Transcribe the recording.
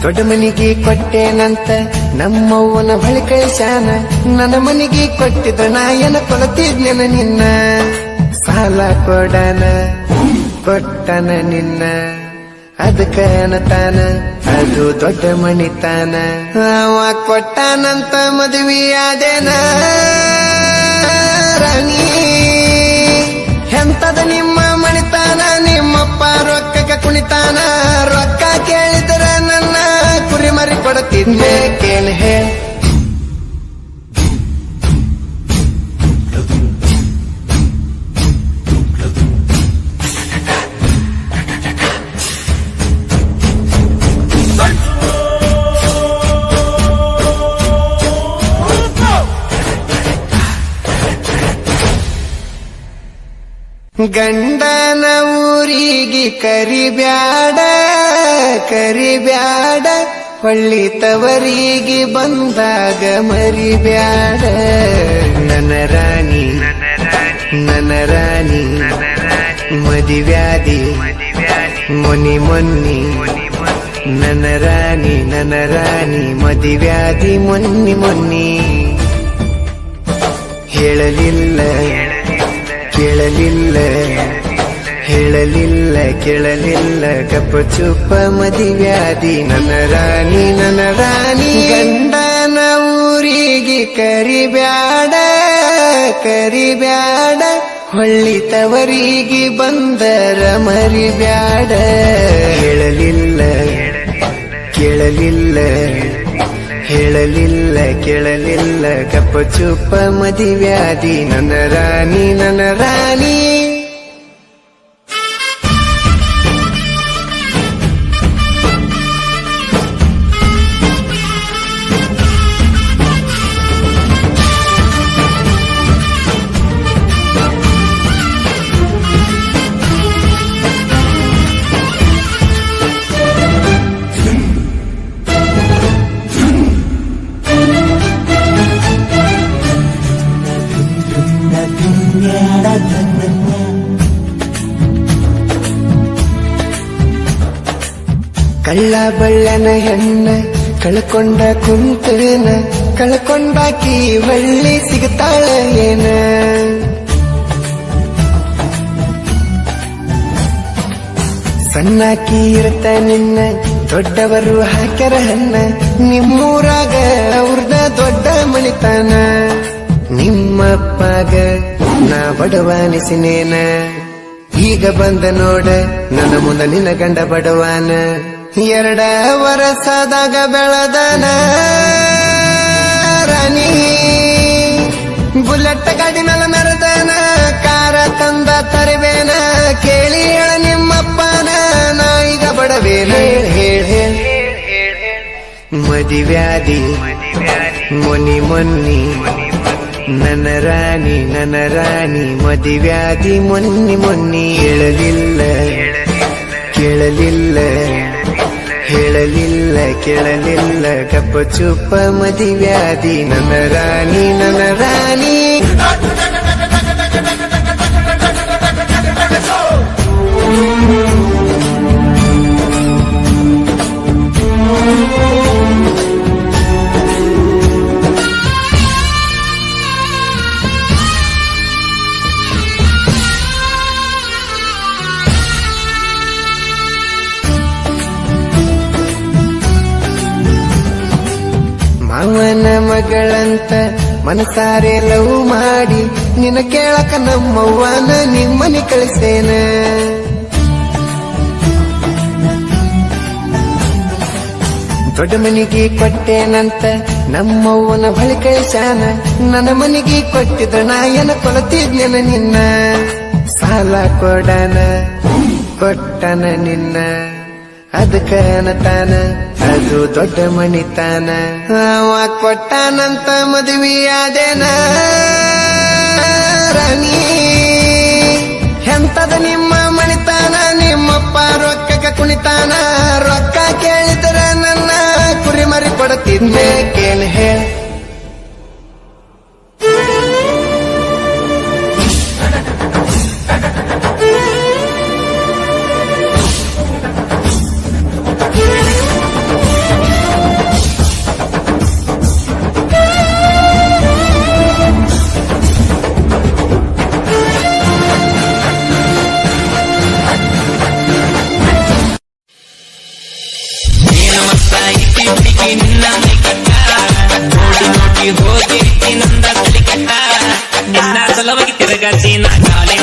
ದೊಡ್ಡ ಮನಿಗೆ ಕೊಟ್ಟೇನಂತ ನಮ್ಮವ್ವನ ಬಳಿ ಕಳಿಸ್ಯಾನ. ನನ್ನ ಮನಿಗೆ ಕೊಟ್ಟಿದ್ದ ನಾಯನ ಕೊಲತಿದ್ನೆನ ನಿನ್ನ. ಸಾಲ ಕೊಡನ ಕೊಟ್ಟನ ನಿನ್ನ, ಅದಕ್ಕ ಅನ್ನತಾನ ಅದು ದೊಡ್ಡ ಮಣಿತಾನ. ಅವ ಕೊಟ್ಟಾನಂತ ಮದುವೆಯಾದೇನ ರಾಣಿ. ಎಂತದ ನಿಮ್ಮ ಮಣಿತಾನ, ನಿಮ್ಮಪ್ಪ ರೊಕ್ಕಕ್ಕೆ ಕುಣಿತಾನ. ರೊಕ್ಕ ಕೇಳಿದ್ರ ನನ್ನ ಕುರಿಮರಿ ಕೊಡುತ್ತಿದ್ದೆ ಕೇಳಿ ಹೇಳ. ಗಂಡನ ಊರಿಗೆ ಕರಿಬ್ಯಾಡ ಕರಿಬ್ಯಾಡ, ಹೊಳ್ಳಿ ತವರಿಗೆ ಬಂದಾಗ ಮರಿಬ್ಯಾಡ. ನನ್ನ ರಾಣಿ ನನ್ನ ರಾಣಿ ಮದಿವ್ಯಾದಿ ಮೊನಿ ಮೊನ್ನಿ. ನನ್ನ ರಾಣಿ ಮದಿವ್ಯಾದಿ ಮೊನ್ನಿ ಮೊನ್ನಿ. ಹೇಳಲಿಲ್ಲ ಕೇಳಲಿಲ್ಲ ಹೇಳಲಿಲ್ಲ ಕೇಳಲಿಲ್ಲ ಗಪ್ಪ ಚುಪ್ಪ ಮದಿವ್ಯಾದಿ. ನನ್ನ ರಾಣಿ ಗಂಡನ ಊರಿಗೆ ಕರಿಬ್ಯಾಡ ಕರಿಬ್ಯಾಡ, ಹೊಳ್ಳಿ ತವರಿಗೆ ಬಂದರ ಮರಿಬ್ಯಾಡ. ಹೇಳಲಿಲ್ಲ ಕೇಳಲಿಲ್ಲ ಹೇಳಲಿಲ್ಲ ಕೇಳಲಿಲ್ಲ ಗಪ್ಪ ಚುಪ್ಪ ಮದಿವ್ಯಾದಿ. ನನ್ನ ರಾಣಿ ಕಳ್ಳ ಬಳ್ಳನ ಹೆಣ್ಣ ಕಳ್ಕೊಂಡ ಕುಂತೇನ. ಕಳ್ಕೊಂಡಾಕಿ ಹೊಳ್ಳಿ ಸಿಗ್ತಾಳ ಏನ. ಸಣ್ಣಾಕಿ ಇರ್ತ ನಿನ್ನ ದೊಡ್ಡವರು ಹಾಕ್ಯಾರ ಹಣ್ಣ. ನಿಮ್ಮೂರಾಗ ಅವ್ರದ ದೊಡ್ಡ ಮಣಿತಾನ. ನಿಮ್ಮಪ್ಪಗ ನಾ ಬಡವಾನಿಸಿನೇನ. ಈಗ ಬಂದ ನೋಡ ನನ್ನ ಮುಂದ ನಿನ್ನ ಗಂಡ ಬಡವಾನ. 2 ವರ್ಷದಾಗ ಬೆಳದನ ರಾಣಿ. ಬುಲೆಟ್ ಗಾಡಿ ಮೇಲೆ ಮೆರೆದನ, ಕಾರ ತಂದ ತರಿವೇನ. ಕೇಳಿ ಹೇಳ ನಿಮ್ಮಪ್ಪನ ನಾ ಈಗ ಬಡವೇನ. ಹೇಳ ಮದಿವ್ಯಾದಿ ಮೊನಿ ಮೊನ್ನಿ. ನನ್ನ ರಾಣಿ ಮದಿವ್ಯಾದಿ ಮೊನ್ನಿ ಮೊನ್ನಿ. ಹೇಳಲಿಲ್ಲ ಕೇಳಲಿಲ್ಲ ಹೇಳಲಿಲ್ಲ ಕೇಳಲಿಲ್ಲ ಗಪ್ಪ ಚುಪ್ಪ ಮದಿವ್ಯಾದಿ. ನನ್ನ ರಾಣಿ ಮಾವನ ಮಗಳಂತ ಮನಸಾರೆ ಲವ್ ಮಾಡಿ ನಿನ್ನ ಕೇಳಕ ನಮ್ಮವ್ವನ ನಿಮ್ಮನಿ ಕಳಿಸೇನ. ದೊಡ್ಡ ಮನಿಗೆ ಕೊಟ್ಟೇನಂತ ನಮ್ಮವ್ವನ ಬಳಿ ಕಳಿಸ್ಯಾನ. ನನ್ನ ಮನಿಗೆ ಕೊಟ್ಟಿದ್ದ ನಾಯನ ಕೊಲತಿದ್ನೆನ ನಿನ್ನ. ಸಾಲ ಕೊಡನ ಕೊಟ್ಟನ ನಿನ್ನ, ಅದಕ್ಕ ಅನ್ನತಾನ ಅದು ದೊಡ್ಡ ಮಣಿತಾನ. ಅವ ಕೊಟ್ಟಾನಂತ ಮದುವೆಯಾದೇನ ರಾಣಿ. ಎಂತದ ನಿಮ್ಮ ಮಣಿತಾನ, ನಿಮ್ಮಪ್ಪ ರೊಕ್ಕಕ್ಕೆ ಕುಣಿತಾನ. ರೊಕ್ಕ ಕೇಳಿದ್ರ ನನ್ನ ಕುರಿಮರಿ ಕೊಡುತ್ತಿದ್ದೆ ಕೇಳಿ ಹೇಳ. ಹುಡುಗಿ ನಿನ್ನ ಮೈ ಕಟ್ಟ ನೋಡಿ ನೋಡಿ ಹೋಗಿರ್ತಿ ನಂದ ತಲೆ ಕಟ್ಟ ನಿನ್ನ ಸಲುವಾಗಿ ತಿರುಗಾಡ್ತಿ ನಾ ಕಾಲಿ